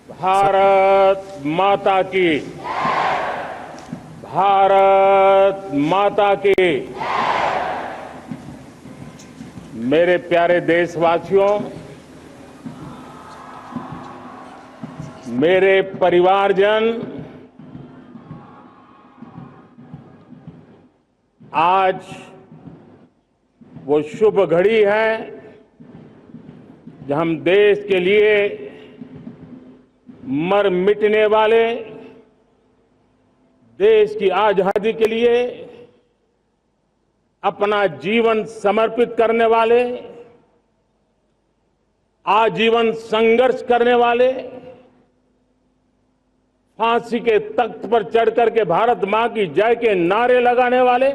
भारत माता की। भारत माता की। मेरे प्यारे देशवासियों, मेरे परिवारजन, आज वो शुभ घड़ी है जब हम देश के लिए मर मिटने वाले, देश की आजादी के लिए अपना जीवन समर्पित करने वाले, आजीवन संघर्ष करने वाले, फांसी के तख्त पर चढ़कर के भारत मां की जय के नारे लगाने वाले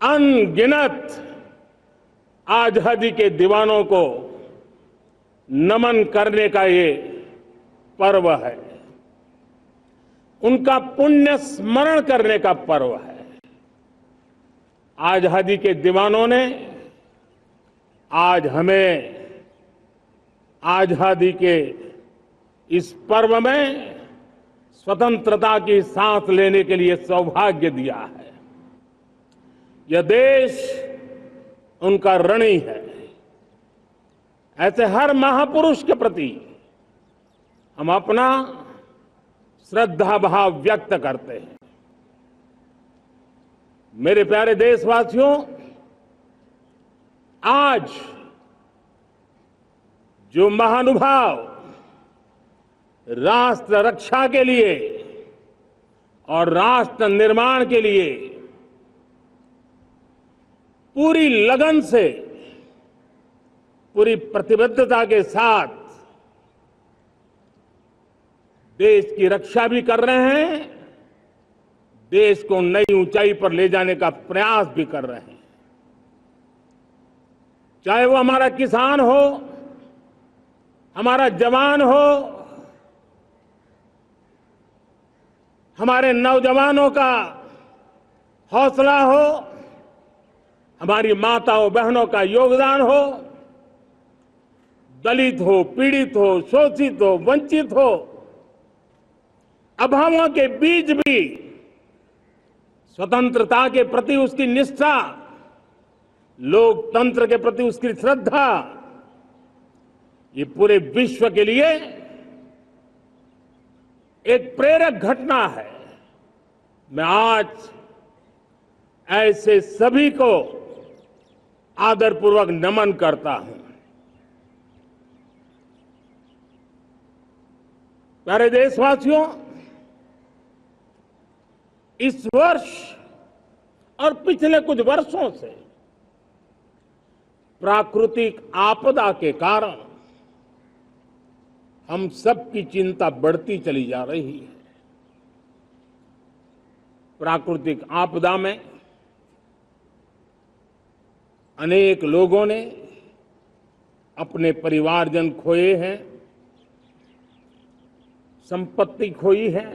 अनगिनत आजादी के दीवानों को नमन करने का ये पर्व है, उनका पुण्य स्मरण करने का पर्व है। आजादी के दीवानों ने आज हमें आजादी के इस पर्व में स्वतंत्रता की सांस लेने के लिए सौभाग्य दिया है। यह देश उनका ऋणी है। ऐसे हर महापुरुष के प्रति हम अपना श्रद्धा भाव व्यक्त करते हैं। मेरे प्यारे देशवासियों, आज जो महानुभाव राष्ट्र रक्षा के लिए और राष्ट्र निर्माण के लिए पूरी लगन से, पूरी प्रतिबद्धता के साथ देश की रक्षा भी कर रहे हैं, देश को नई ऊंचाई पर ले जाने का प्रयास भी कर रहे हैं। चाहे वो हमारा किसान हो, हमारा जवान हो, हमारे नौजवानों का हौसला हो, हमारी माताओं बहनों का योगदान हो, दलित हो, पीड़ित हो, शोषित हो, वंचित हो, अभावों के बीच भी स्वतंत्रता के प्रति उसकी निष्ठा, लोकतंत्र के प्रति उसकी श्रद्धा, ये पूरे विश्व के लिए एक प्रेरक घटना है। मैं आज ऐसे सभी को आदरपूर्वक नमन करता हूं। प्यारे देशवासियों, इस वर्ष और पिछले कुछ वर्षों से प्राकृतिक आपदा के कारण हम सबकी चिंता बढ़ती चली जा रही है। प्राकृतिक आपदा में अनेक लोगों ने अपने परिवारजन खोए हैं, संपत्ति खोई है,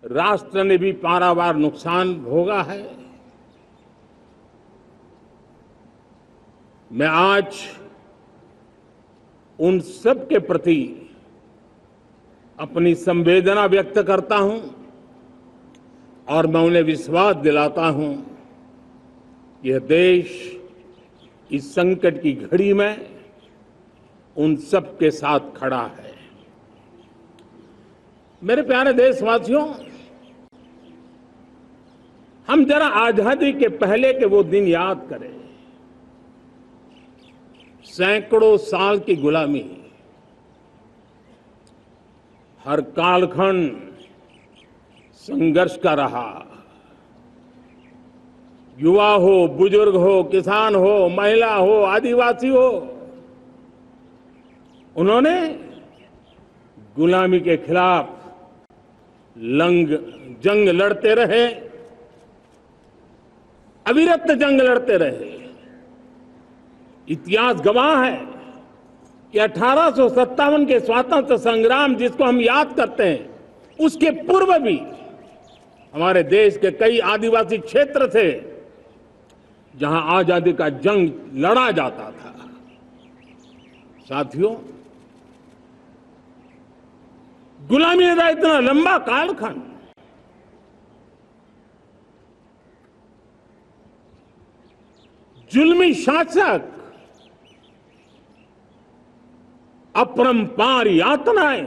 राष्ट्र ने भी पारावार नुकसान भोगा है। मैं आज उन सब के प्रति अपनी संवेदना व्यक्त करता हूं और मैं उन्हें विश्वास दिलाता हूं, यह देश इस संकट की घड़ी में उन सब के साथ खड़ा है। मेरे प्यारे देशवासियों, हम जरा आजादी के पहले के वो दिन याद करें। सैकड़ों साल की गुलामी, हर कालखंड संघर्ष का रहा। युवा हो, बुजुर्ग हो, किसान हो, महिला हो, आदिवासी हो, उन्होंने गुलामी के खिलाफ जंग लड़ते रहे, अविरत जंग लड़ते रहे। इतिहास गवाह है कि 1857 के स्वतंत्रता संग्राम जिसको हम याद करते हैं, उसके पूर्व भी हमारे देश के कई आदिवासी क्षेत्र थे जहां आजादी का जंग लड़ा जाता था। साथियों, गुलामी का इतना लंबा कालखंड, जुल्मी शासक, अपरंपार यातनाएं,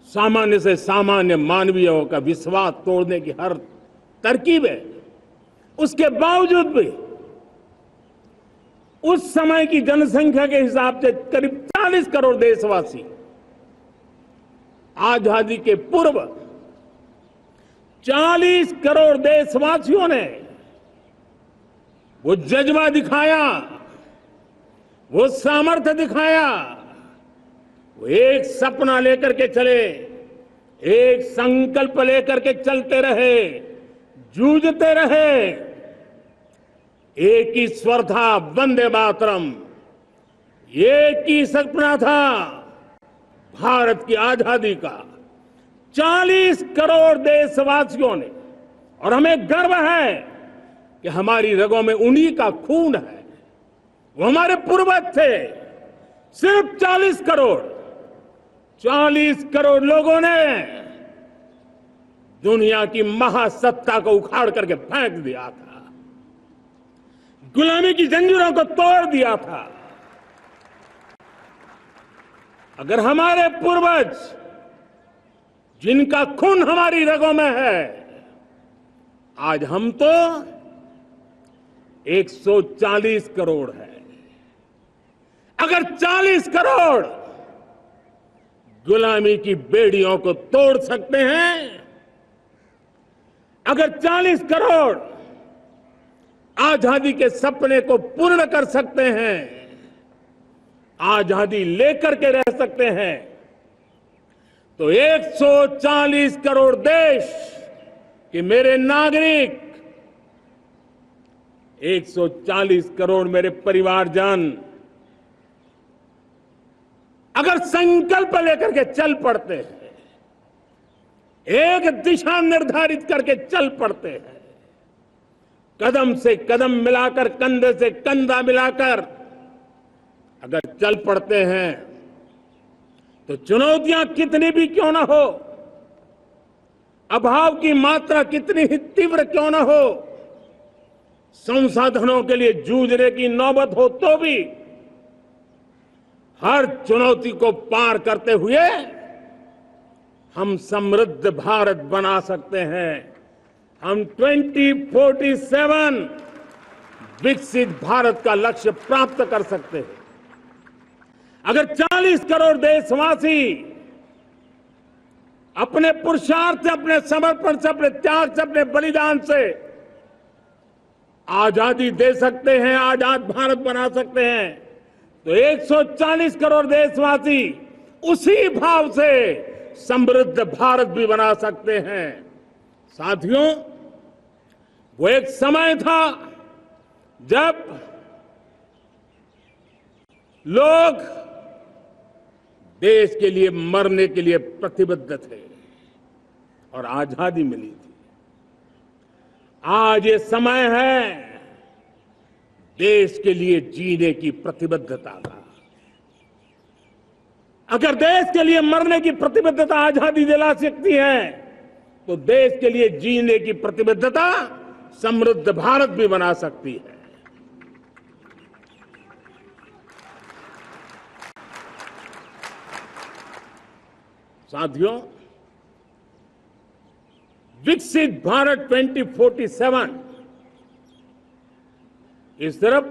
सामान्य से सामान्य मानवीयों का विश्वास तोड़ने की हर तरकीब है। उसके बावजूद भी उस समय की जनसंख्या के हिसाब से करीब 40 करोड़ देशवासी आजादी के पूर्व 40 करोड़ देशवासियों ने वो जज्बा दिखाया, वो सामर्थ्य दिखाया, वो एक सपना लेकर के चले, एक संकल्प लेकर के चलते रहे, जूझते रहे। एक ही स्वर था, वंदे मातरम। एक ही सपना था, भारत की आजादी का। 40 करोड़ देशवासियों ने, और हमें गर्व है कि हमारी रगों में उन्हीं का खून है। वो हमारे पूर्वज थे। सिर्फ 40 करोड़ लोगों ने दुनिया की महासत्ता को उखाड़ करके फेंक दिया था, गुलामी की जंजीरों को तोड़ दिया था। अगर हमारे पूर्वज, जिनका खून हमारी रगों में है, आज हम तो 140 करोड़ है। अगर 40 करोड़ गुलामी की बेड़ियों को तोड़ सकते हैं, अगर 40 करोड़ आजादी के सपने को पूर्ण कर सकते हैं, आजादी लेकर के रह सकते हैं, तो 140 करोड़ देश के मेरे नागरिक, 140 करोड़ मेरे परिवारजन अगर संकल्प लेकर के चल पड़ते हैं, एक दिशा निर्धारित करके चल पड़ते हैं, कदम से कदम मिलाकर, कंधे से कंधा मिलाकर अगर चल पड़ते हैं, तो चुनौतियां कितनी भी क्यों ना हो, अभाव की मात्रा कितनी ही तीव्र क्यों ना हो, संसाधनों के लिए जूझने की नौबत हो तो भी हर चुनौती को पार करते हुए हम समृद्ध भारत बना सकते हैं। हम 2047 विकसित भारत का लक्ष्य प्राप्त कर सकते हैं। अगर 40 करोड़ देशवासी अपने पुरुषार्थ से, अपने समर्पण से, अपने त्याग से, अपने बलिदान से आजादी दे सकते हैं, आजाद भारत बना सकते हैं, तो 140 करोड़ देशवासी उसी भाव से समृद्ध भारत भी बना सकते हैं। साथियों, वो एक समय था जब लोग देश के लिए मरने के लिए प्रतिबद्ध थे और आजादी मिली थी। आज ये समय है देश के लिए जीने की प्रतिबद्धता का। अगर देश के लिए मरने की प्रतिबद्धता आजादी दिला सकती है, तो देश के लिए जीने की प्रतिबद्धता समृद्ध भारत भी बना सकती है। साथियों, विकसित भारत 2047 ये सिर्फ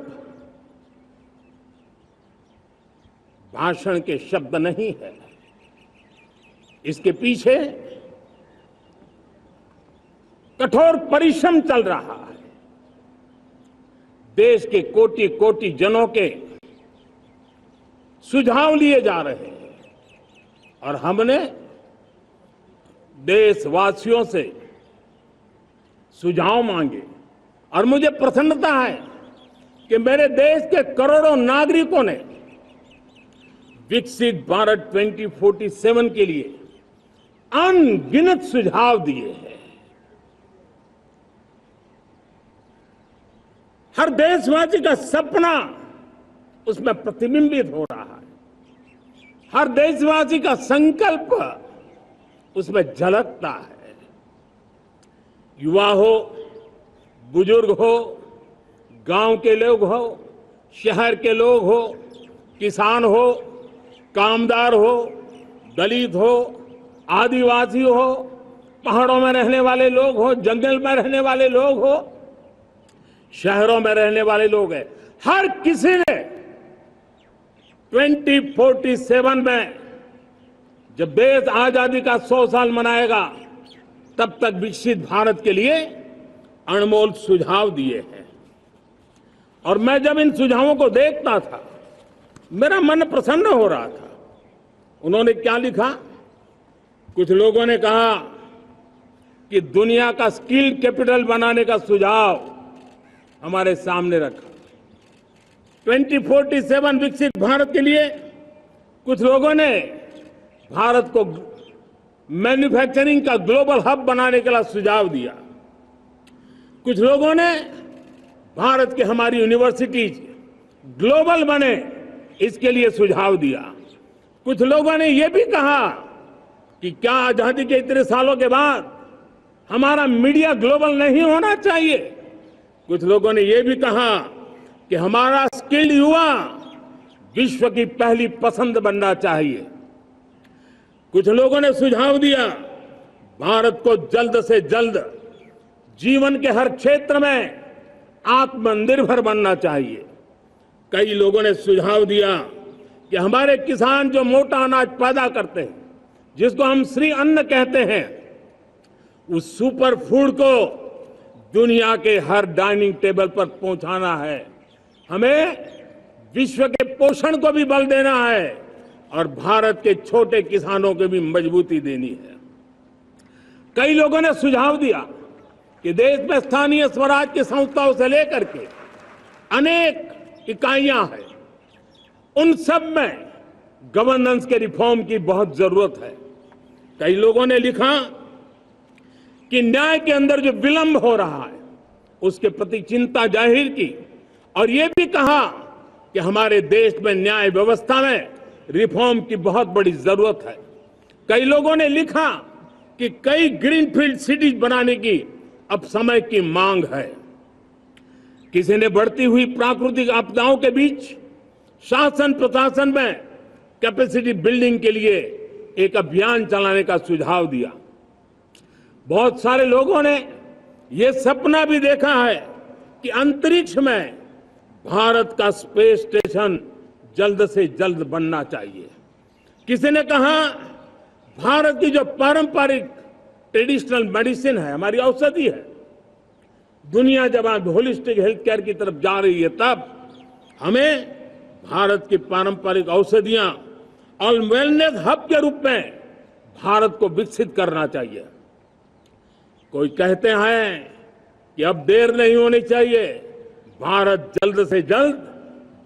भाषण के शब्द नहीं है। इसके पीछे कठोर परिश्रम चल रहा है। देश के कोटि कोटि जनों के सुझाव लिए जा रहे हैं और हमने देशवासियों से सुझाव मांगे। और मुझे प्रसन्नता है कि मेरे देश के करोड़ों नागरिकों ने विकसित भारत 2047 के लिए अनगिनत सुझाव दिए हैं। हर देशवासी का सपना उसमें प्रतिबिंबित हो रहा है। हर देशवासी का संकल्प उसमें झलकता है। युवा हो, बुजुर्ग हो, गांव के लोग हो, शहर के लोग हो, किसान हो, कामदार हो, दलित हो, आदिवासी हो, पहाड़ों में रहने वाले लोग हो, जंगल में रहने वाले लोग हो, शहरों में रहने वाले लोग हैं, हर किसी ने 2047 में जब देश आजादी का 100 साल मनाएगा तब तक विकसित भारत के लिए अनमोल सुझाव दिए हैं। और मैं जब इन सुझावों को देखता था मेरा मन प्रसन्न हो रहा था। उन्होंने क्या लिखा? कुछ लोगों ने कहा कि दुनिया का स्किल कैपिटल बनाने का सुझाव हमारे सामने रखा। 2047 विकसित भारत के लिए कुछ लोगों ने भारत को मैन्युफैक्चरिंग का ग्लोबल हब बनाने के लिए सुझाव दिया। कुछ लोगों ने भारत की हमारी यूनिवर्सिटीज ग्लोबल बने इसके लिए सुझाव दिया। कुछ लोगों ने यह भी कहा कि क्या आजादी के इतने सालों के बाद हमारा मीडिया ग्लोबल नहीं होना चाहिए। कुछ लोगों ने यह भी कहा कि हमारा स्किल्ड युवा विश्व की पहली पसंद बनना चाहिए। कुछ लोगों ने सुझाव दिया भारत को जल्द से जल्द जीवन के हर क्षेत्र में आत्मनिर्भर बनना चाहिए। कई लोगों ने सुझाव दिया कि हमारे किसान जो मोटा अनाज पैदा करते हैं, जिसको हम श्री अन्न कहते हैं, उस सुपर फूड को दुनिया के हर डाइनिंग टेबल पर पहुंचाना है। हमें विश्व के पोषण को भी बल देना है और भारत के छोटे किसानों को भी मजबूती देनी है। कई लोगों ने सुझाव दिया कि देश में स्थानीय स्वराज की संस्थाओं से लेकर के अनेक इकाइयां हैं, उन सब में गवर्नेंस के रिफॉर्म की बहुत जरूरत है। कई लोगों ने लिखा कि न्याय के अंदर जो विलंब हो रहा है उसके प्रति चिंता जाहिर की और ये भी कहा कि हमारे देश में न्याय व्यवस्था में रिफॉर्म की बहुत बड़ी जरूरत है। कई लोगों ने लिखा कि कई ग्रीनफील्ड सिटीज बनाने की अब समय की मांग है। किसी ने बढ़ती हुई प्राकृतिक आपदाओं के बीच शासन प्रशासन में कैपेसिटी बिल्डिंग के लिए एक अभियान चलाने का सुझाव दिया। बहुत सारे लोगों ने यह सपना भी देखा है कि अंतरिक्ष में भारत का स्पेस स्टेशन जल्द से जल्द बनना चाहिए। किसी ने कहा भारत की जो पारंपरिक ट्रेडिशनल मेडिसिन है, हमारी औषधि है, दुनिया जब आज होलिस्टिक हेल्थ केयर की तरफ जा रही है तब हमें भारत की पारंपरिक औषधियां और वेलनेस हब के रूप में भारत को विकसित करना चाहिए। कोई कहते हैं कि अब देर नहीं होनी चाहिए, भारत जल्द से जल्द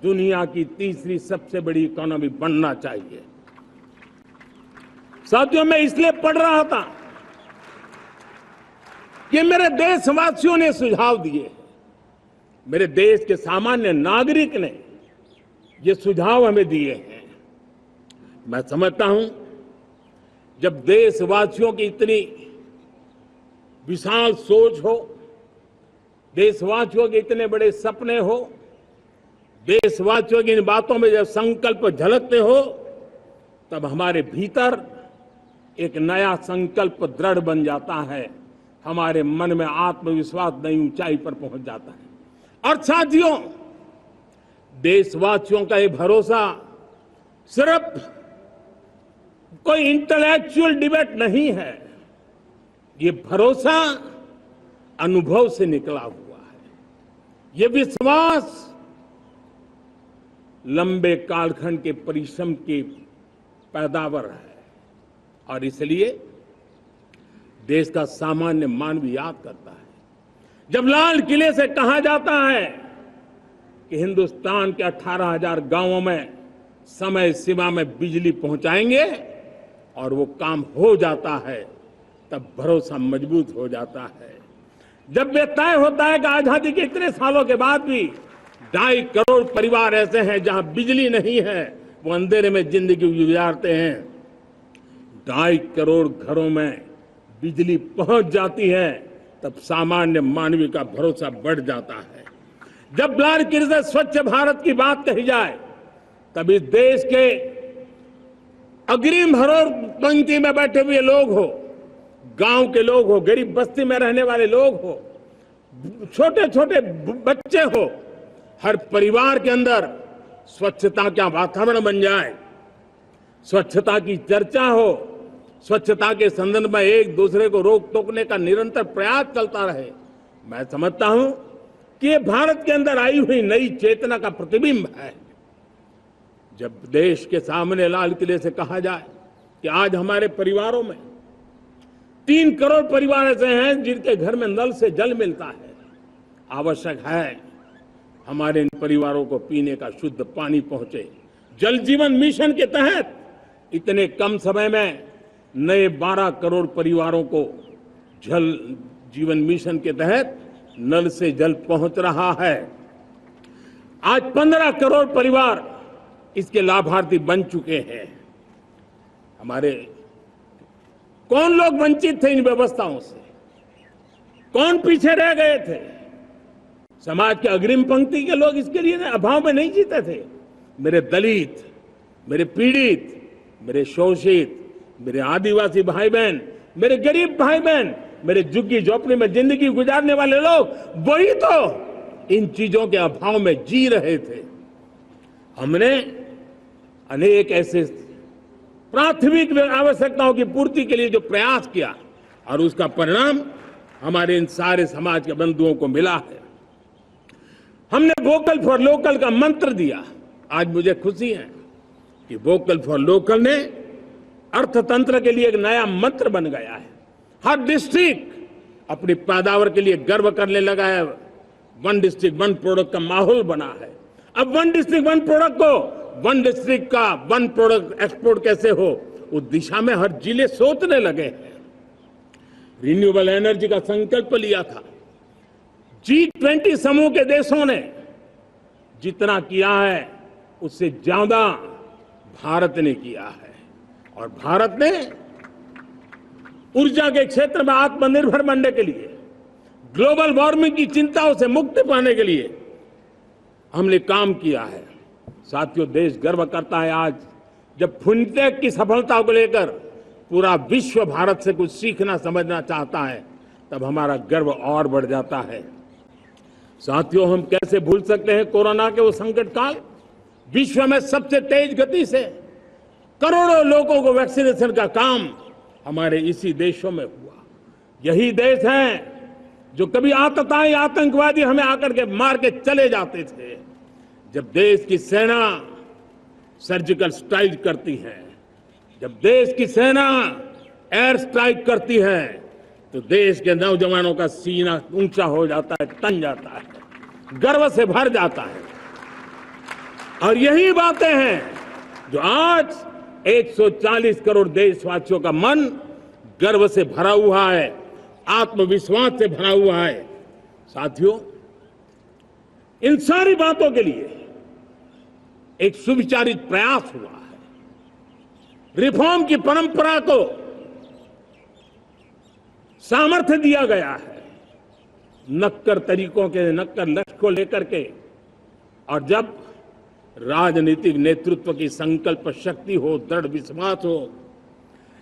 दुनिया की तीसरी सबसे बड़ी इकोनॉमी बनना चाहिए। साथियों, मैं इसलिए पढ़ रहा था कि मेरे देशवासियों ने सुझाव दिए, मेरे देश के सामान्य नागरिक ने ये सुझाव हमें दिए हैं। मैं समझता हूं जब देशवासियों की इतनी विशाल सोच हो, देशवासियों के इतने बड़े सपने हो, देशवासियों की इन बातों में जब संकल्प झलकते हो तब हमारे भीतर एक नया संकल्प दृढ़ बन जाता है, हमारे मन में आत्मविश्वास नई ऊंचाई पर पहुंच जाता है। और साथियों, देशवासियों का ये भरोसा सिर्फ कोई इंटेलेक्चुअल डिबेट नहीं है, ये भरोसा अनुभव से निकला हुआ है। ये विश्वास लंबे कालखंड के परिश्रम की पैदावार है और इसलिए देश का सामान्य मानव याद करता है। जब लाल किले से कहा जाता है कि हिंदुस्तान के 18,000 गांवों में समय सीमा में बिजली पहुंचाएंगे और वो काम हो जाता है, तब भरोसा मजबूत हो जाता है। जब ये तय होता है कि आजादी के इतने सालों के बाद भी 2.5 करोड़ परिवार ऐसे हैं जहां बिजली नहीं है, अंधेरे में जिंदगी गुजारते हैं, 2.5 करोड़ घरों में बिजली पहुंच जाती है, तब सामान्य मानवीय का भरोसा बढ़ जाता है। जब लालकिले से स्वच्छ भारत की बात कही जाए, तब इस देश के अग्रिम हरोर पंक्ति में बैठे हुए लोग हो, गांव के लोग हो, गरीब बस्ती में रहने वाले लोग हो, छोटे छोटे बच्चे हो, हर परिवार के अंदर स्वच्छता का वातावरण बन जाए, स्वच्छता की चर्चा हो, स्वच्छता के संदर्भ में एक दूसरे को रोक टोकने का निरंतर प्रयास चलता रहे। मैं समझता हूं कि ये भारत के अंदर आई हुई नई चेतना का प्रतिबिंब है। जब देश के सामने लाल किले से कहा जाए कि आज हमारे परिवारों में 3 करोड़ परिवार ऐसे हैं जिनके घर में नल से जल मिलता है, आवश्यक है हमारे इन परिवारों को पीने का शुद्ध पानी पहुंचे। जल जीवन मिशन के तहत इतने कम समय में नए 12 करोड़ परिवारों को जल जीवन मिशन के तहत नल से जल पहुंच रहा है। आज 15 करोड़ परिवार इसके लाभार्थी बन चुके हैं। हमारे कौन लोग वंचित थे इन व्यवस्थाओं से, कौन पीछे रह गए थे? समाज के अग्रिम पंक्ति के लोग इसके लिए अभाव में नहीं जीते थे। मेरे दलित, मेरे पीड़ित, मेरे शोषित, मेरे आदिवासी भाई बहन, मेरे गरीब भाई बहन, मेरे झुग्गी झोपड़ी में जिंदगी गुजारने वाले लोग, वही तो इन चीजों के अभाव में जी रहे थे। हमने अनेक ऐसे प्राथमिक आवश्यकताओं की पूर्ति के लिए जो प्रयास किया और उसका परिणाम हमारे इन सारे समाज के बंधुओं को मिला है। हमने वोकल फॉर लोकल का मंत्र दिया। आज मुझे खुशी है कि वोकल फॉर लोकल ने अर्थतंत्र के लिए एक नया मंत्र बन गया है। हर डिस्ट्रिक्ट अपनी पैदावार के लिए गर्व करने लगा है। 1 डिस्ट्रिक्ट 1 प्रोडक्ट का माहौल बना है। अब 1 डिस्ट्रिक्ट 1 प्रोडक्ट को 1 डिस्ट्रिक्ट का 1 प्रोडक्ट एक्सपोर्ट कैसे हो, उस दिशा में हर जिले सोचने लगे हैं। रिन्यूएबल एनर्जी का संकल्प लिया था। G20 समूह के देशों ने जितना किया है उससे ज्यादा भारत ने किया है, और भारत ने ऊर्जा के क्षेत्र में आत्मनिर्भर बनने के लिए, ग्लोबल वार्मिंग की चिंताओं से मुक्ति पाने के लिए हमने काम किया है। साथियों, देश गर्व करता है आज जब फिनटेक की सफलता को लेकर पूरा विश्व भारत से कुछ सीखना समझना चाहता है, तब हमारा गर्व और बढ़ जाता है। साथियों, हम कैसे भूल सकते हैं कोरोना के वो संकट काल। विश्व में सबसे तेज गति से करोड़ों लोगों को वैक्सीनेशन का काम हमारे इसी देशों में हुआ। यही देश हैं जो कभी आतताई आतंकवादी हमें आकर के मार के चले जाते थे। जब देश की सेना सर्जिकल स्ट्राइक करती है, जब देश की सेना एयर स्ट्राइक करती है, तो देश के नौजवानों का सीना ऊंचा हो जाता है, तन जाता है, गर्व से भर जाता है। और यही बातें हैं जो आज 140 करोड़ देशवासियों का मन गर्व से भरा हुआ है, आत्मविश्वास से भरा हुआ है। साथियों, इन सारी बातों के लिए एक सुविचारित प्रयास हुआ है। रिफॉर्म की परंपरा को सामर्थ्य दिया गया है। नक्कर तरीकों के, नक्कर लक्ष्य को लेकर के, और जब राजनीतिक नेतृत्व की संकल्प शक्ति हो, दृढ़ विश्वास हो,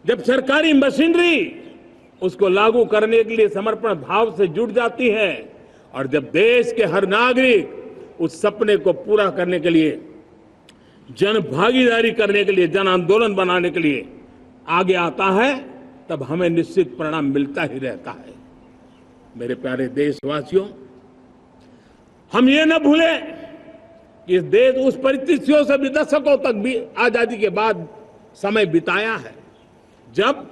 जब सरकारी मशीनरी उसको लागू करने के लिए समर्पण भाव से जुट जाती है, और जब देश के हर नागरिक उस सपने को पूरा करने के लिए, जन भागीदारी करने के लिए, जन आंदोलन बनाने के लिए आगे आता है, तब हमें निश्चित परिणाम मिलता ही रहता है। मेरे प्यारे देशवासियों, हम ये न भूलें कि इस देश उस परिस्थितियों से भी दशकों तक भी आजादी के बाद समय बिताया है, जब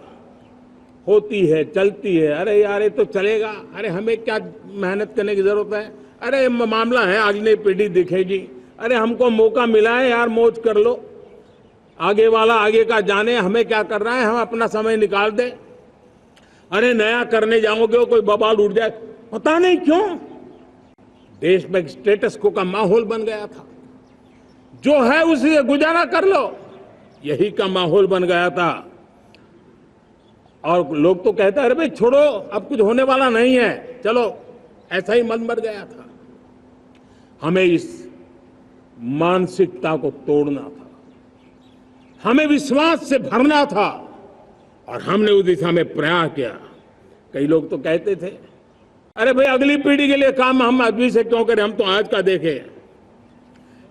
होती है, चलती है, अरे यार ये तो चलेगा, अरे हमें क्या मेहनत करने की जरूरत है, अरे मामला है अगली पीढ़ी दिखेगी, अरे हमको मौका मिला है यार, मौज कर लो, आगे वाला आगे का जाने, हमें क्या कर रहा है, हम अपना समय निकाल दें, अरे नया करने जाओगे कोई बवाल उठ जाए। पता नहीं क्यों देश में स्टेटस को का माहौल बन गया था। जो है उसी से गुजारा कर लो, यही का माहौल बन गया था। और लोग तो कहते हैं अरे भाई छोड़ो, अब कुछ होने वाला नहीं है, चलो, ऐसा ही मन बन गया था। हमें इस मानसिकता को तोड़ना था, हमें विश्वास से भरना था, और हमने उस दिशा में प्रयास किया। कई लोग तो कहते थे अरे भाई अगली पीढ़ी के लिए काम हम अभी से क्यों करें, हम तो आज का देखें।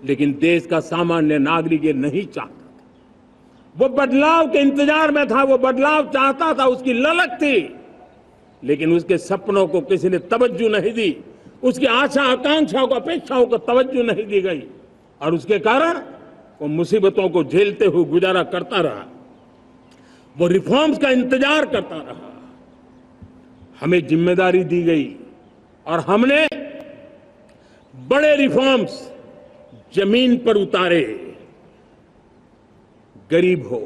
लेकिन देश का सामान्य नागरिक ये नहीं चाहता था, वो बदलाव के इंतजार में था, वो बदलाव चाहता था, उसकी ललक थी, लेकिन उसके सपनों को किसी ने तवज्जो नहीं दी, उसकी आशा आकांक्षाओं को अपेक्षाओं को तवज्जो नहीं दी गई, और उसके कारण वो मुसीबतों को झेलते हुए गुजारा करता रहा, वो रिफॉर्म्स का इंतजार करता रहा। हमें जिम्मेदारी दी गई और हमने बड़े रिफॉर्म्स जमीन पर उतारे। गरीब हो,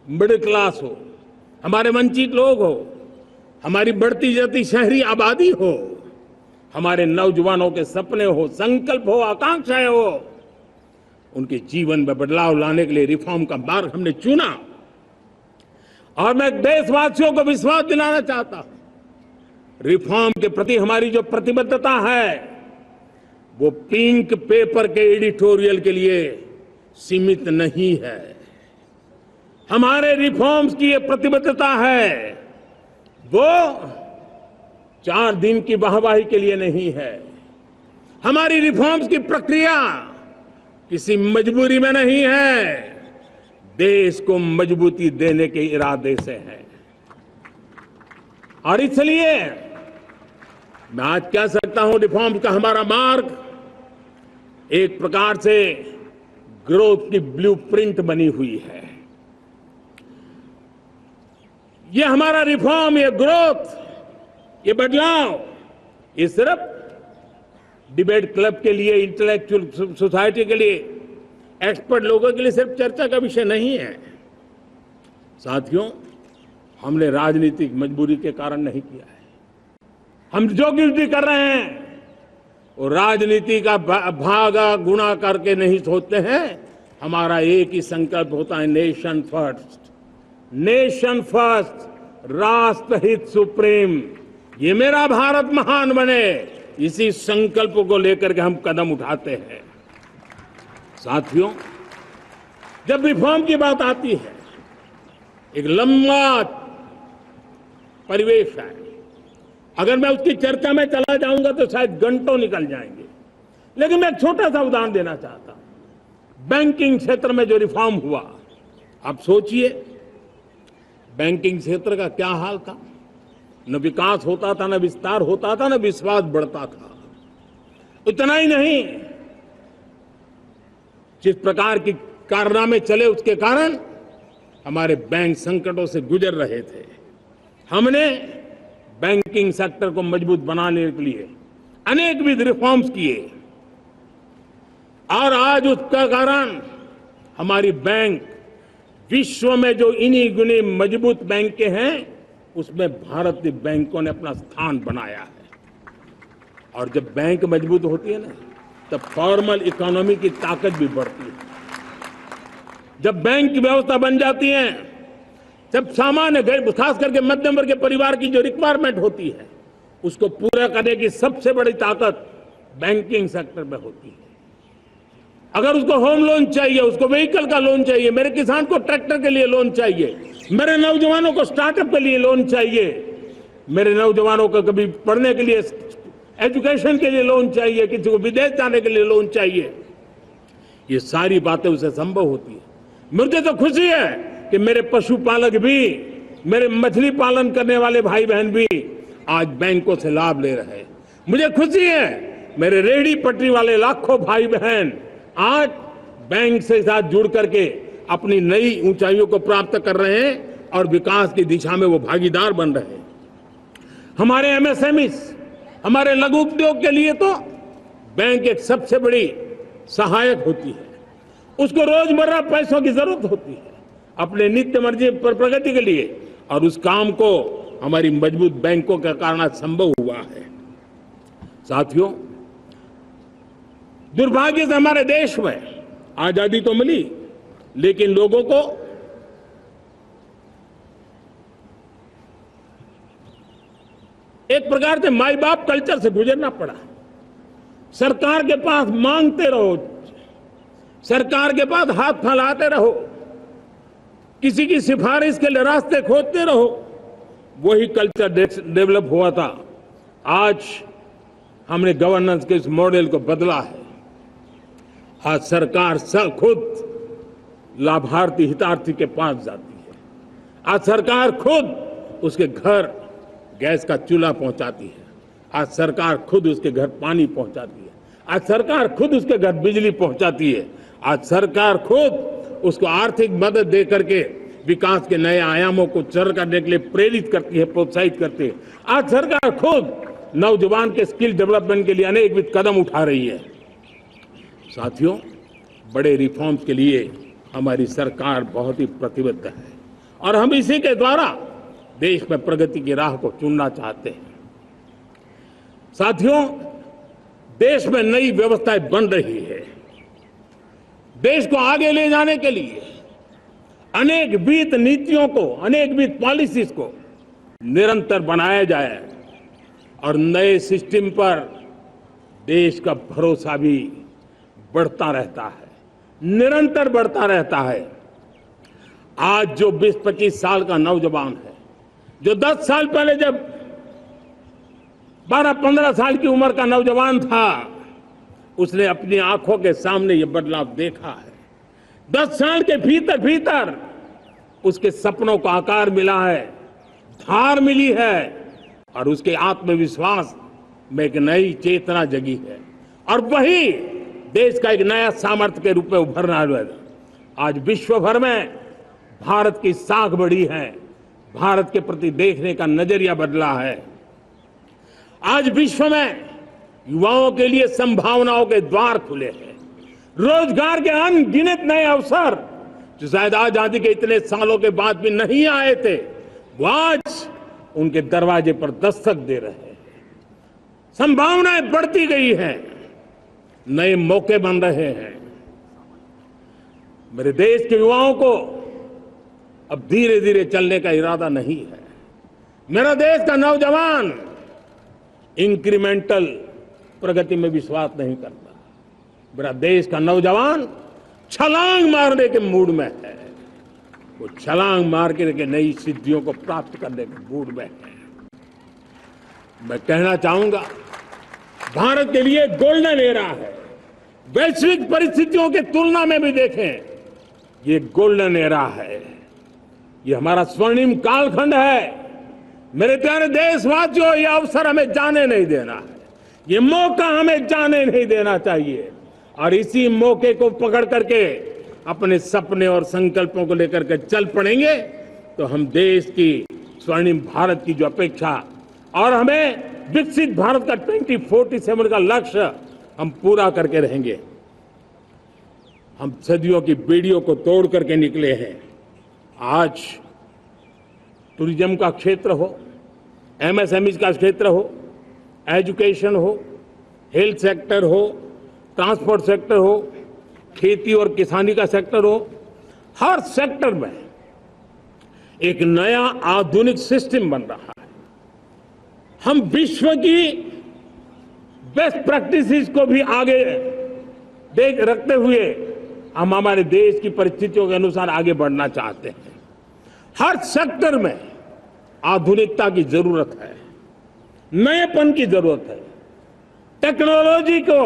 मिडिल क्लास हो, हमारे वंचित लोग हो, हमारी बढ़ती जाती शहरी आबादी हो, हमारे नौजवानों के सपने हो, संकल्प हो, आकांक्षाएं हो, उनके जीवन में बदलाव लाने के लिए रिफॉर्म का मार्ग हमने चुना। और मैं देशवासियों को विश्वास दिलाना चाहता हूं, रिफॉर्म के प्रति हमारी जो प्रतिबद्धता है वो पिंक पेपर के एडिटोरियल के लिए सीमित नहीं है। हमारे रिफॉर्म्स की ये प्रतिबद्धता है, वो 4 दिन की वाहवाही के लिए नहीं है। हमारी रिफॉर्म्स की प्रक्रिया किसी मजबूरी में नहीं है, देश को मजबूती देने के इरादे से है। और इसलिए मैं आज कह सकता हूं, रिफॉर्म का हमारा मार्ग एक प्रकार से ग्रोथ की ब्लूप्रिंट बनी हुई है। ये हमारा रिफॉर्म, ये ग्रोथ, ये बदलाव, ये सिर्फ डिबेट क्लब के लिए, इंटेलेक्चुअल सोसाइटी के लिए, एक्सपर्ट लोगों के लिए सिर्फ चर्चा का विषय नहीं है। साथियों, हमने राजनीतिक मजबूरी के कारण नहीं किया है। हम जो कुछ भी कर रहे हैं वो राजनीति का भागा गुणा करके नहीं सोचते हैं। हमारा एक ही संकल्प होता है, नेशन फर्स्ट, नेशन फर्स्ट, राष्ट्रहित सुप्रीम, ये मेरा भारत महान बने, इसी संकल्प को लेकर के हम कदम उठाते हैं। साथियों, जब रिफॉर्म की बात आती है, एक लंबा परिवेश है। अगर मैं उसकी चर्चा में चला जाऊंगा तो शायद घंटों निकल जाएंगे, लेकिन मैं एक छोटा सा उदाहरण देना चाहता हूं। बैंकिंग क्षेत्र में जो रिफॉर्म हुआ, आप सोचिए बैंकिंग क्षेत्र का क्या हाल था। न विकास होता था, न विस्तार होता था, न विश्वास बढ़ता था। इतना ही नहीं, जिस प्रकार की कारनामे चले उसके कारण हमारे बैंक संकटों से गुजर रहे थे। हमने बैंकिंग सेक्टर को मजबूत बनाने के लिए अनेकविध रिफॉर्म्स किए, और आज उसका कारण हमारी बैंक विश्व में जो इन्हीं गुनी मजबूत बैंकें हैं उसमें भारतीय बैंकों ने अपना स्थान बनाया है। और जब बैंक मजबूत होती है ना, तब फॉर्मल इकोनॉमी की ताकत भी बढ़ती है। जब बैंक की व्यवस्था बन जाती है, जब सामान्य खास करके मध्यम वर्ग के परिवार की जो रिक्वायरमेंट होती है उसको पूरा करने की सबसे बड़ी ताकत बैंकिंग सेक्टर में होती है। अगर उसको होम लोन चाहिए, उसको व्हीकल का लोन चाहिए, मेरे किसान को ट्रैक्टर के लिए लोन चाहिए, मेरे नौजवानों को स्टार्टअप के लिए लोन चाहिए, मेरे नौजवानों को कभी पढ़ने के लिए, एजुकेशन के लिए लोन चाहिए, किसी को विदेश जाने के लिए लोन चाहिए, ये सारी बातें उसे संभव होती है। मुझे तो खुशी है कि मेरे पशुपालक भी, मेरे मछली पालन करने वाले भाई बहन भी आज बैंकों से लाभ ले रहे हैं। मुझे खुशी है मेरे रेहड़ी पटरी वाले लाखों भाई बहन आज बैंक से साथ जुड़ करके अपनी नई ऊंचाइयों को प्राप्त कर रहे हैं और विकास की दिशा में वो भागीदार बन रहे हैं। हमारे एमएसएमईज, हमारे लघु उद्योग के लिए तो बैंक एक सबसे बड़ी सहायक होती है। उसको रोजमर्रा पैसों की जरूरत होती है अपने नित्य मर्जी पर प्रगति के लिए, और उस काम को हमारी मजबूत बैंकों के कारण संभव हुआ है। साथियों, दुर्भाग्य से हमारे देश में आजादी तो मिली, लेकिन लोगों को एक प्रकार से माई बाप कल्चर से गुजरना पड़ा। सरकार के पास मांगते रहो, सरकार के पास हाथ फैलाते रहो, किसी की सिफारिश के लिए रास्ते खोजते रहो, वही कल्चर डेवलप हुआ था। आज हमने गवर्नेंस के इस मॉडल को बदला है। आज सरकार खुद लाभार्थी हितार्थी के पास जाती है। आज सरकार खुद उसके घर गैस का चूल्हा पहुंचाती है। आज सरकार खुद उसके घर पानी पहुंचाती है। आज सरकार खुद उसके घर बिजली पहुंचाती है। आज सरकार खुद उसको आर्थिक मदद दे करके विकास के नए आयामों को सर करने के लिए प्रेरित करती है, प्रोत्साहित करती है। आज सरकार खुद नौजवान के स्किल डेवलपमेंट के लिए अनेकविध कदम उठा रही है। साथियों, बड़े रिफॉर्म्स के लिए हमारी सरकार बहुत ही प्रतिबद्ध है और हम इसी के द्वारा देश में प्रगति की राह को चुनना चाहते हैं। साथियों, देश में नई व्यवस्थाएं बन रही है। देश को आगे ले जाने के लिए अनेकविध नीतियों को, अनेकविध पॉलिसीज को निरंतर बनाया जाए और नए सिस्टम पर देश का भरोसा भी बढ़ता रहता है, निरंतर बढ़ता रहता है। आज जो 20-25 साल का नौजवान है, जो 10 साल पहले जब 12-15 साल की उम्र का नौजवान था, उसने अपनी आंखों के सामने ये बदलाव देखा है। 10 साल के भीतर भीतर उसके सपनों को आकार मिला है, धार मिली है और उसके आत्मविश्वास में एक नई चेतना जगी है और वही देश का एक नया सामर्थ्य के रूप में उभरना है। आज विश्व भर में भारत की साख बढ़ी है, भारत के प्रति देखने का नजरिया बदला है। आज विश्व में युवाओं के लिए संभावनाओं के द्वार खुले हैं। रोजगार के अनगिनत नए अवसर जो शायद आजादी के इतने सालों के बाद भी नहीं आए थे, वो आज उनके दरवाजे पर दस्तक दे रहे हैं। संभावनाएं बढ़ती गई हैं, नए मौके बन रहे हैं। मेरे देश के युवाओं को अब धीरे धीरे चलने का इरादा नहीं है। मेरा देश का नौजवान इंक्रीमेंटल प्रगति में विश्वास नहीं करता। मेरा देश का नौजवान छलांग मारने के मूड में है। वो छलांग मार के नई सिद्धियों को प्राप्त करने के मूड में है। मैं कहना चाहूंगा, भारत के लिए गोल्डन एरा है। वैश्विक परिस्थितियों की तुलना में भी देखें, ये गोल्डन एरा है। ये हमारा स्वर्णिम कालखंड है। मेरे प्यारे देशवासियों, ये अवसर हमें जाने नहीं देना है। ये मौका हमें जाने नहीं देना चाहिए और इसी मौके को पकड़ करके अपने सपने और संकल्पों को लेकर के चल पड़ेंगे तो हम देश की स्वर्णिम भारत की जो अपेक्षा और हमें विकसित भारत का 2047 का लक्ष्य हम पूरा करके रहेंगे। हम सदियों की बेड़ियों को तोड़ करके निकले हैं। आज टूरिज्म का क्षेत्र हो, एमएसएमई का क्षेत्र हो, एजुकेशन हो, हेल्थ सेक्टर हो, ट्रांसपोर्ट सेक्टर हो, खेती और किसानी का सेक्टर हो, हर सेक्टर में एक नया आधुनिक सिस्टम बन रहा है। हम विश्व की बेस्ट प्रैक्टिसेस को भी आगे देख रखते हुए हम हमारे देश की परिस्थितियों के अनुसार आगे बढ़ना चाहते हैं। हर सेक्टर में आधुनिकता की जरूरत है, नएपन की जरूरत है, टेक्नोलॉजी को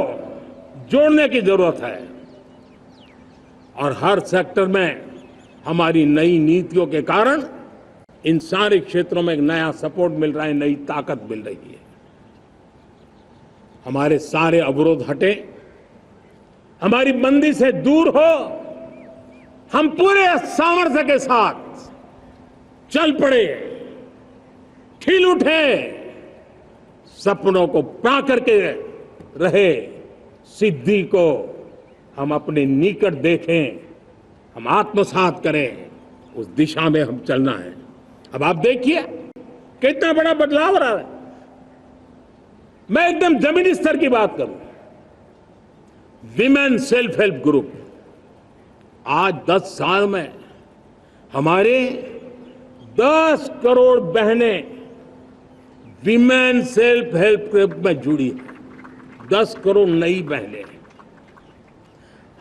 जोड़ने की जरूरत है और हर सेक्टर में हमारी नई नीतियों के कारण इन सारे क्षेत्रों में एक नया सपोर्ट मिल रहा है, नई ताकत मिल रही है। हमारे सारे अवरोध हटे, हमारी बंदी से दूर हो, हम पूरे सामर्थ्य के साथ चल पड़े, खिल उठे, सपनों को पा करके रहे, सिद्धि को हम अपने निकट देखें, हम आत्मसात करें, उस दिशा में हम चलना है। अब आप देखिए कितना बड़ा बदलाव रहा है। मैं एकदम जमीनी स्तर की बात करूं, विमेन सेल्फ हेल्प ग्रुप, आज 10 साल में हमारे 10 करोड़ बहनें विमेन सेल्फ हेल्प ग्रुप में जुड़ी हैं। 10 करोड़ नई बहनें।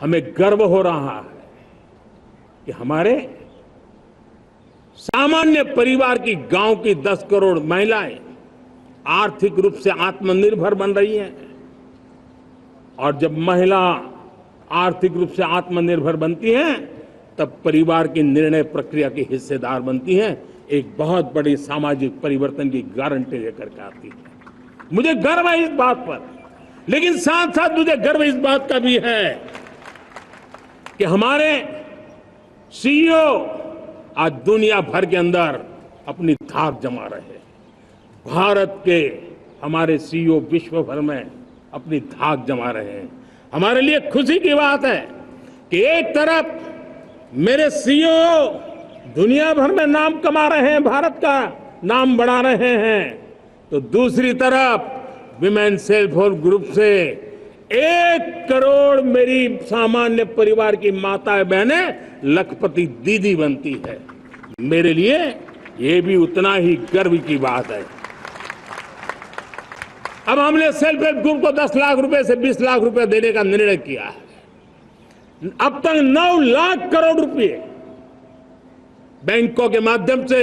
हमें गर्व हो रहा है कि हमारे सामान्य परिवार की गांव की 10 करोड़ महिलाएं आर्थिक रूप से आत्मनिर्भर बन रही हैं। और जब महिला आर्थिक रूप से आत्मनिर्भर बनती हैं तब परिवार की निर्णय प्रक्रिया की हिस्सेदार बनती हैं, एक बहुत बड़ी सामाजिक परिवर्तन की गारंटी लेकर के आती है। मुझे गर्व है इस बात पर, लेकिन साथ साथ मुझे गर्व इस बात का भी है कि हमारे सीईओ आज दुनिया भर के अंदर अपनी धाक जमा रहे हैं। भारत के हमारे सीईओ विश्व भर में अपनी धाक जमा रहे हैं। हमारे लिए खुशी की बात है कि एक तरफ मेरे सीईओ दुनिया भर में नाम कमा रहे हैं, भारत का नाम बढ़ा रहे हैं, तो दूसरी तरफ विमेन सेल्फ हेल्प ग्रुप से 1 करोड़ मेरी सामान्य परिवार की माताएं बहनें लखपति दीदी बनती है। मेरे लिए ये भी उतना ही गर्व की बात है। अब हमने सेल्फ हेल्प ग्रुप को 10 लाख रुपए से 20 लाख रुपए देने का निर्णय किया है। अब तक 9 लाख करोड़ रुपए बैंकों के माध्यम से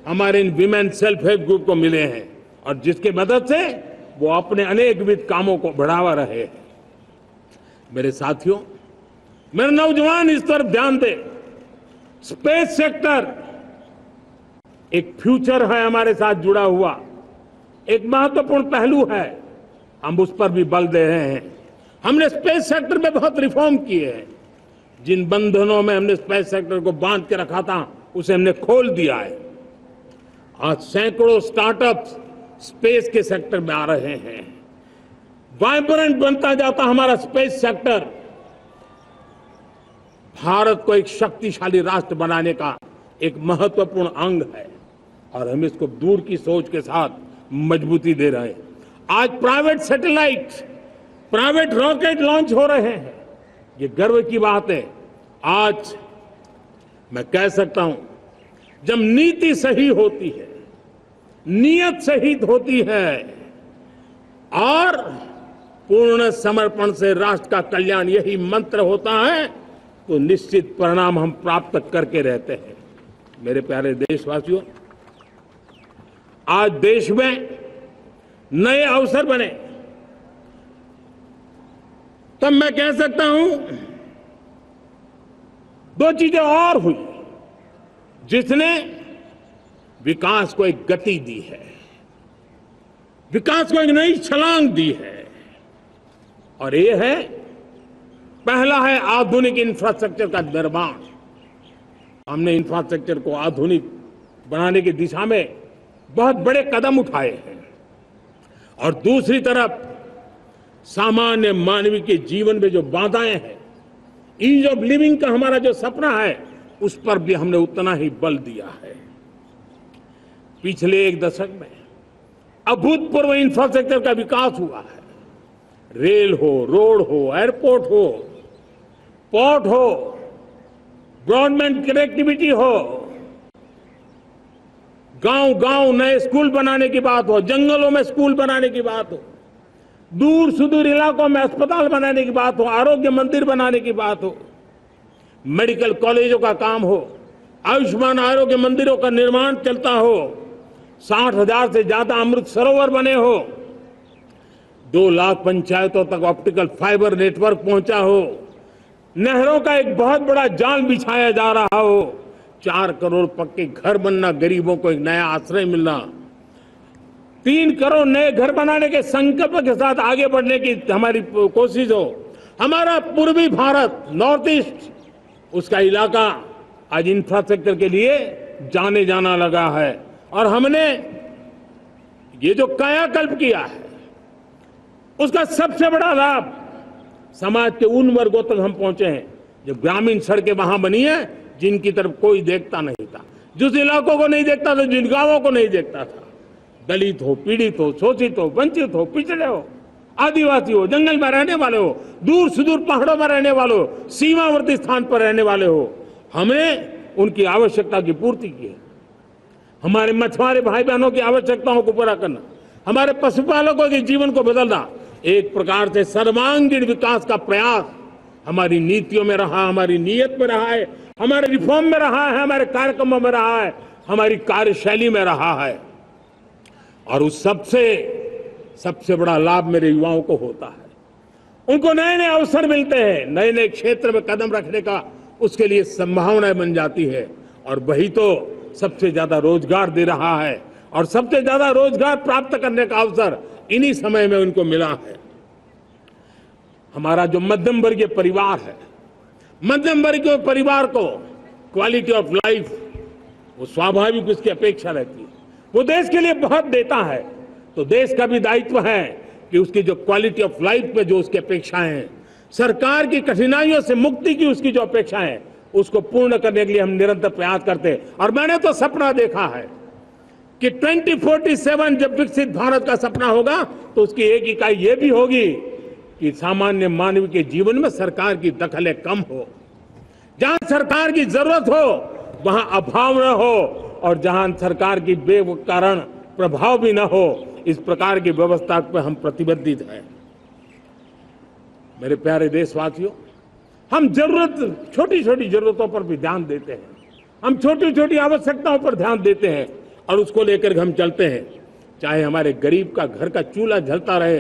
हमारे इन विमेन सेल्फ हेल्प ग्रुप को मिले हैं और जिसकी मदद से वो अपने अनेकविध कामों को बढ़ावा रहे हैं। मेरे साथियों, मेरे नौजवान इस तरफ ध्यान दें। स्पेस सेक्टर एक फ्यूचर है हमारे साथ जुड़ा हुआ, एक महत्वपूर्ण पहलू है। हम उस पर भी बल दे रहे हैं। हमने स्पेस सेक्टर में बहुत रिफॉर्म किए हैं। जिन बंधनों में हमने स्पेस सेक्टर को बांध के रखा था उसे हमने खोल दिया है। आज सैकड़ों स्टार्टअप्स स्पेस के सेक्टर में आ रहे हैं। वाइब्रेंट बनता जाता हमारा स्पेस सेक्टर भारत को एक शक्तिशाली राष्ट्र बनाने का एक महत्वपूर्ण अंग है और हम इसको दूर की सोच के साथ मजबूती दे रहे हैं। आज private satellite, private rocket launch हो रहे हैं। ये गर्व की बात है। आज मैं कह सकता हूं, जब नीति सही होती है, नियत सही होती है और पूर्ण समर्पण से राष्ट्र का कल्याण यही मंत्र होता है, तो निश्चित परिणाम हम प्राप्त करके रहते हैं। मेरे प्यारे देशवासियों, आज देश में नए अवसर बने तब मैं कह सकता हूं 2 चीजें और हुई जिसने विकास को एक गति दी है, विकास को एक नई छलांग दी है। और ये है, पहला है आधुनिक इंफ्रास्ट्रक्चर का निर्माण। हमने इंफ्रास्ट्रक्चर को आधुनिक बनाने की दिशा में बहुत बड़े कदम उठाए हैं। और दूसरी तरफ सामान्य मानवीय के जीवन में जो बाधाएं हैं, ईज ऑफ लिविंग का हमारा जो सपना है, उस पर भी हमने उतना ही बल दिया है। पिछले 1 दशक में अभूतपूर्व इंफ्रास्ट्रक्चर का विकास हुआ है। रेल हो, रोड हो, एयरपोर्ट हो, पोर्ट हो, ब्रॉडबैंड कनेक्टिविटी हो, गांव गांव नए स्कूल बनाने की बात हो, जंगलों में स्कूल बनाने की बात हो, दूर सुदूर इलाकों में अस्पताल बनाने की बात हो, आरोग्य मंदिर बनाने की बात हो, मेडिकल कॉलेजों का काम हो, आयुष्मान आरोग्य मंदिरों का निर्माण चलता हो, 60,000 से ज्यादा अमृत सरोवर बने हो, 2 लाख पंचायतों तक ऑप्टिकल फाइबर नेटवर्क पहुंचा हो, नहरों का एक बहुत बड़ा जाल बिछाया जा रहा हो, 4 करोड़ पक्के घर बनना, गरीबों को एक नया आश्रय मिलना, 3 करोड़ नए घर बनाने के संकल्प के साथ आगे बढ़ने की हमारी कोशिश हो। हमारा पूर्वी भारत, नॉर्थ ईस्ट, उसका इलाका आज इंफ्रास्ट्रक्चर के लिए जाने जाना लगा है। और हमने ये जो कायाकल्प किया है, उसका सबसे बड़ा लाभ समाज के उन वर्गों तक हम पहुंचे हैं जो ग्रामीण सड़कें वहां बनी है जिनकी तरफ कोई देखता नहीं था, जिस इलाकों को नहीं देखता था, जिन गांवों को नहीं देखता था। दलित हो, पीड़ित हो, शोषित हो, वंचित हो, पिछड़े हो, आदिवासी हो, जंगल में रहने वाले हो, दूर सुदूर पहाड़ों में रहने वाले हो, सीमावर्ती स्थान पर रहने वाले हो, हमने उनकी आवश्यकता की पूर्ति की है। हमारे मछुआरे भाई बहनों की आवश्यकताओं को पूरा करना, हमारे पशुपालकों के जीवन को बदलना, एक प्रकार से सर्वांगीण विकास का प्रयास हमारी नीतियों में रहा, हमारी नीयत में रहा है, हमारे रिफॉर्म में रहा है, हमारे कार्यक्रमों में रहा है, हमारी कार्यशैली में रहा है। और उस सबसे बड़ा लाभ मेरे युवाओं को होता है। उनको नए नए अवसर मिलते हैं, नए नए क्षेत्र में कदम रखने का उसके लिए संभावनाएं बन जाती है, और वही तो सबसे ज्यादा रोजगार दे रहा है। और सबसे ज्यादा रोजगार प्राप्त करने का अवसर इन्हीं समय में उनको मिला है। हमारा जो मध्यम वर्गीय परिवार है, मध्यम वर्गीय परिवार को क्वालिटी ऑफ लाइफ, वो स्वाभाविक उसकी अपेक्षा रहती है। वो देश के लिए बहुत देता है, तो देश का भी दायित्व है कि उसकी जो क्वालिटी ऑफ लाइफ में जो उसकी अपेक्षाएं हैं, सरकार की कठिनाइयों से मुक्ति की उसकी जो अपेक्षाएं हैं, उसको पूर्ण करने के लिए हम निरंतर प्रयास करते हैं। और मैंने तो सपना देखा है कि 2047 जब विकसित भारत का सपना होगा, तो उसकी एक इकाई ये भी होगी कि सामान्य मानव के जीवन में सरकार की दखलें कम हो, जहां सरकार की जरूरत हो वहां अभाव न हो, और जहां सरकार की बेकारण प्रभाव भी न हो, इस प्रकार की व्यवस्था पर हम प्रतिबद्ध हैं। मेरे प्यारे देशवासियों, हम छोटी छोटी जरूरतों पर भी ध्यान देते हैं, हम छोटी छोटी आवश्यकताओं पर ध्यान देते हैं और उसको लेकर हम चलते हैं। चाहे हमारे गरीब का घर का चूल्हा जलता रहे,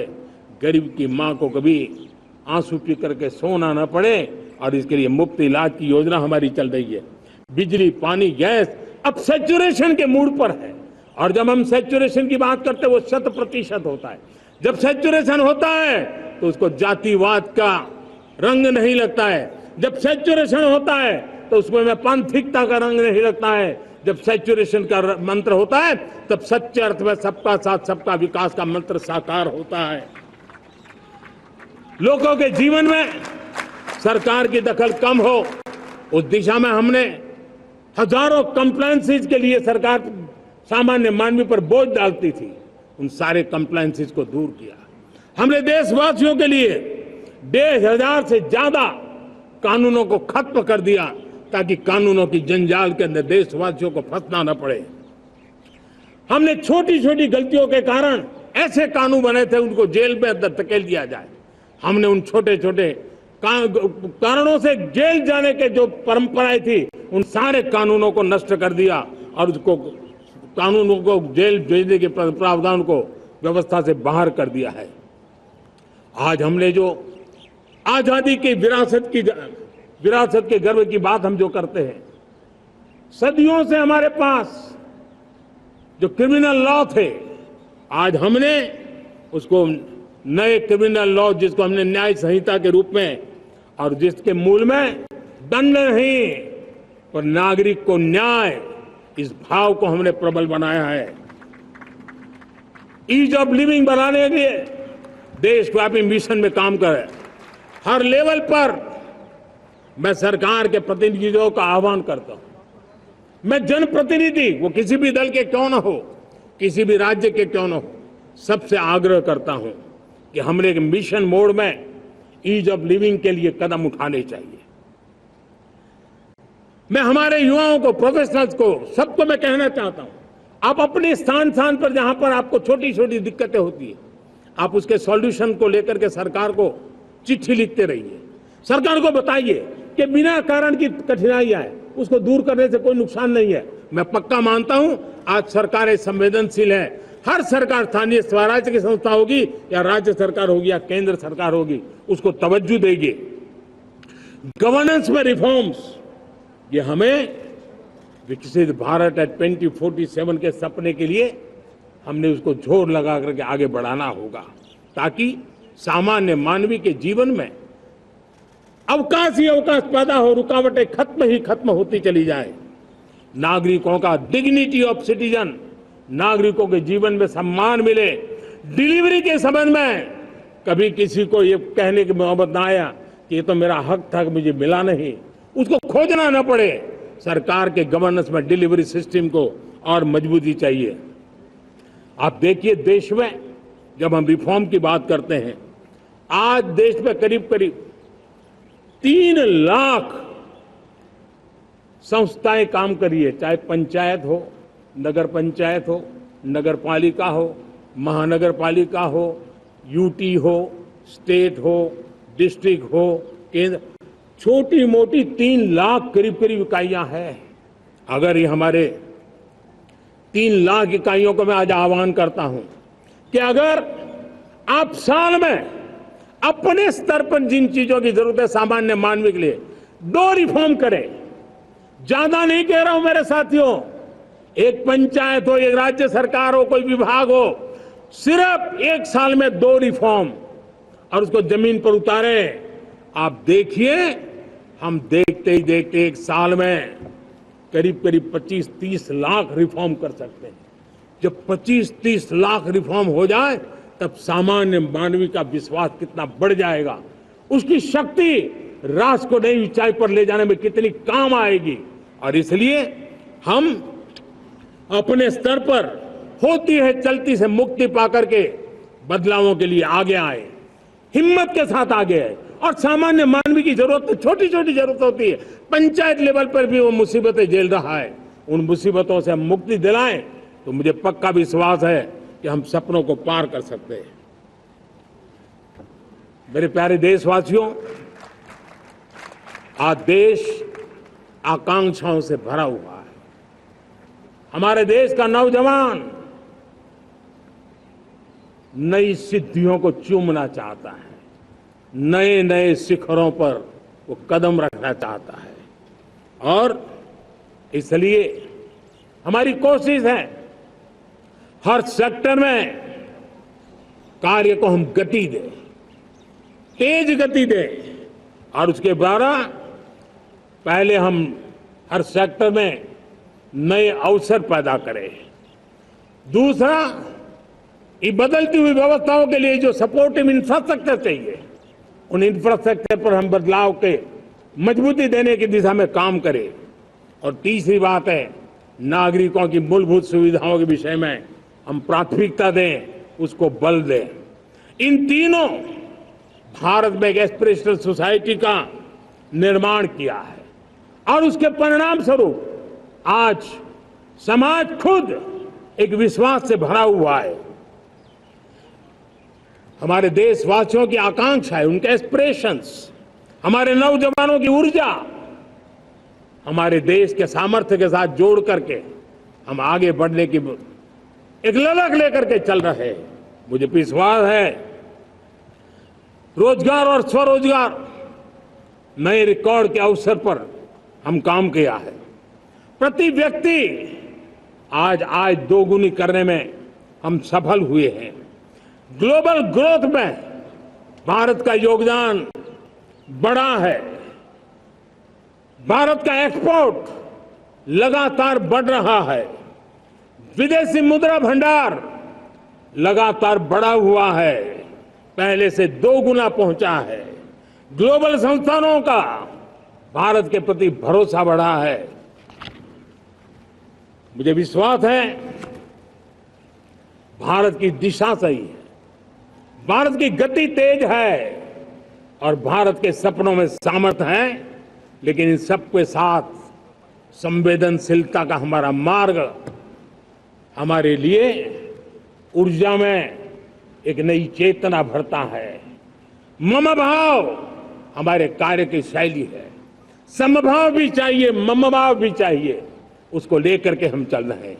गरीब की मां को कभी आंसू पी करके सोना न पड़े, और इसके लिए मुफ्त इलाज की योजना हमारी चल रही है। बिजली, पानी, गैस अब सैचुरेशन के मूड पर है, और जब हम सैचुरेशन की बात करते हैं वो 100% होता है। जब सैचुरेशन होता है तो उसको जातिवाद का रंग नहीं लगता है। जब सैचुरेशन होता है तो उसमें पांथिकता का रंग नहीं लगता है। जब सैचुरेशन का मंत्र होता है तब सच्चे अर्थ में सबका साथ सबका विकास का मंत्र साकार होता है। लोगों के जीवन में सरकार की दखल कम हो, उस दिशा में हमने हजारों कंप्लायंसेस के लिए सरकार सामान्य मानवी पर बोझ डालती थी, उन सारे कंप्लायंसेस को दूर किया। हमने देशवासियों के लिए 1,500 से ज्यादा कानूनों को खत्म कर दिया, ताकि कानूनों की जंजाल के अंदर देशवासियों को फंसना न पड़े। हमने छोटी छोटी गलतियों के कारण ऐसे कानून बने थे, उनको जेल में अंदर धकेल दिया जाए। हमने उन छोटे छोटे कारणों से जेल जाने के जो परंपराएं थी, उन सारे कानूनों को नष्ट कर दिया, और उसको कानूनों को जेल भेजने के प्रावधान को व्यवस्था से बाहर कर दिया है। आज हमने जो आजादी की विरासत के गर्व की बात हम जो करते हैं, सदियों से हमारे पास जो क्रिमिनल लॉ थे, आज हमने उसको नए क्रिमिनल लॉ, जिसको हमने न्याय संहिता के रूप में, और जिसके मूल में दंड नहीं पर नागरिक को न्याय, इस भाव को हमने प्रबल बनाया है। ईज ऑफ लिविंग बनाने के लिए देशव्यापी मिशन में काम करे। हर लेवल पर मैं सरकार के प्रतिनिधियों का आह्वान करता हूं। मैं जनप्रतिनिधि, वो किसी भी दल के क्यों न हो, किसी भी राज्य के क्यों न हो, सबसे आग्रह करता हूं कि हमने एक मिशन मोड में ईज ऑफ लिविंग के लिए कदम उठाने चाहिए। मैं हमारे युवाओं को, प्रोफेशनल्स को, सबको मैं कहना चाहता हूं, आप अपने स्थान पर जहां पर आपको छोटी छोटी दिक्कतें होती है, आप उसके सॉल्यूशन को लेकर के सरकार को चिट्ठी लिखते रहिए। सरकार को बताइए कि बिना कारण की कठिनाइयां है, उसको दूर करने से कोई नुकसान नहीं है। मैं पक्का मानता हूं आज सरकारें संवेदनशील है। हर सरकार, स्थानीय स्वराज की संस्था होगी या राज्य सरकार होगी या केंद्र सरकार होगी, उसको तवज्जो देगी। गवर्नेंस में रिफॉर्म्स, ये हमें विकसित भारत 2047 के सपने के लिए हमने उसको जोर लगा करके आगे बढ़ाना होगा, ताकि सामान्य मानवी के जीवन में अवकाश ही अवकाश पैदा हो, रुकावटें खत्म ही खत्म होती चली जाए। नागरिकों का डिग्निटी ऑफ सिटीजन, नागरिकों के जीवन में सम्मान मिले। डिलीवरी के संबंध में कभी किसी को ये कहने की मोहब्बत ना आया कि ये तो मेरा हक था, मुझे मिला नहीं, उसको खोजना न पड़े। सरकार के गवर्नेंस में डिलीवरी सिस्टम को और मजबूती चाहिए। आप देखिए, देश में जब हम रिफॉर्म की बात करते हैं, आज देश में करीब करीब 3 लाख संस्थाएं काम कर रही है, चाहे पंचायत हो, नगर पंचायत हो, नगर पालिका हो, महानगर पालिका हो, यूटी हो, स्टेट हो, डिस्ट्रिक्ट हो, केंद्र, छोटी मोटी 3 लाख करीब करीब इकाइयां हैं। अगर ये हमारे 3 लाख इकाइयों को मैं आज आह्वान करता हूं कि अगर आप साल में अपने स्तर पर जिन चीजों की जरूरत है सामान्य मानव के लिए 2 रिफॉर्म करें, ज्यादा नहीं कह रहा हूं मेरे साथियों, एक पंचायत हो, एक राज्य सरकार हो, कोई विभाग हो, सिर्फ 1 साल में 2 रिफॉर्म और उसको जमीन पर उतारें। आप देखिए, हम देखते ही देखते 1 साल में करीब करीब 25-30 लाख रिफॉर्म कर सकते हैं। जब 25-30 लाख रिफॉर्म हो जाए तब सामान्य मानवी का विश्वास कितना बढ़ जाएगा, उसकी शक्ति राष्ट्र को नई ऊंचाई पर ले जाने में कितनी काम आएगी। और इसलिए हम अपने स्तर पर होती है चलती से मुक्ति पाकर के बदलावों के लिए आगे आए, हिम्मत के साथ आगे आए। और सामान्य मानवी की जरूरत तो छोटी छोटी जरूरत होती है, पंचायत लेवल पर भी वो मुसीबतें झेल रहा है, उन मुसीबतों से हम मुक्ति दिलाएं तो मुझे पक्का विश्वास है कि हम सपनों को पार कर सकते हैं। मेरे प्यारे देशवासियों, आज देश आकांक्षाओं से भरा हुआ है। हमारे देश का नौजवान नई सिद्धियों को चूमना चाहता है, नए नए शिखरों पर वो कदम रखना चाहता है और इसलिए हमारी कोशिश है हर सेक्टर में कार्य को हम गति दें, तेज गति दें और उसके द्वारा पहले हम हर सेक्टर में नए अवसर पैदा करें। दूसरा, ये बदलती हुई व्यवस्थाओं के लिए जो सपोर्टिव इंफ्रास्ट्रक्चर चाहिए, उन इंफ्रास्ट्रक्चर पर हम बदलाव के मजबूती देने की दिशा में काम करें। और तीसरी बात है, नागरिकों की मूलभूत सुविधाओं के विषय में हम प्राथमिकता दें, उसको बल दें। इन तीनों भारत में एक एस्पिरेशनल सोसाइटी का निर्माण किया है और उसके परिणाम स्वरूप आज समाज खुद एक विश्वास से भरा हुआ है। हमारे देशवासियों की आकांक्षा है, उनके एस्पिरेशंस, हमारे नौजवानों की ऊर्जा हमारे देश के सामर्थ्य के साथ जोड़ करके हम आगे बढ़ने की एक ललक लेकर के चल रहे हैं। मुझे विश्वास है रोजगार और स्वरोजगार नए रिकॉर्ड के अवसर पर हम काम किया है। प्रति व्यक्ति आज आय दोगुनी करने में हम सफल हुए हैं। ग्लोबल ग्रोथ में भारत का योगदान बड़ा है। भारत का एक्सपोर्ट लगातार बढ़ रहा है। विदेशी मुद्रा भंडार लगातार बढ़ा हुआ है, पहले से 2 गुना पहुंचा है। ग्लोबल संस्थानों का भारत के प्रति भरोसा बढ़ा है। मुझे विश्वास है भारत की दिशा सही है, भारत की गति तेज है और भारत के सपनों में सामर्थ्य है, लेकिन इन सबके साथ संवेदनशीलता का हमारा मार्ग हमारे लिए ऊर्जा में एक नई चेतना भरता है। मम भाव हमारे कार्य की शैली है। समभाव भी चाहिए, मम भाव भी चाहिए, उसको लेकर के हम चल रहे हैं।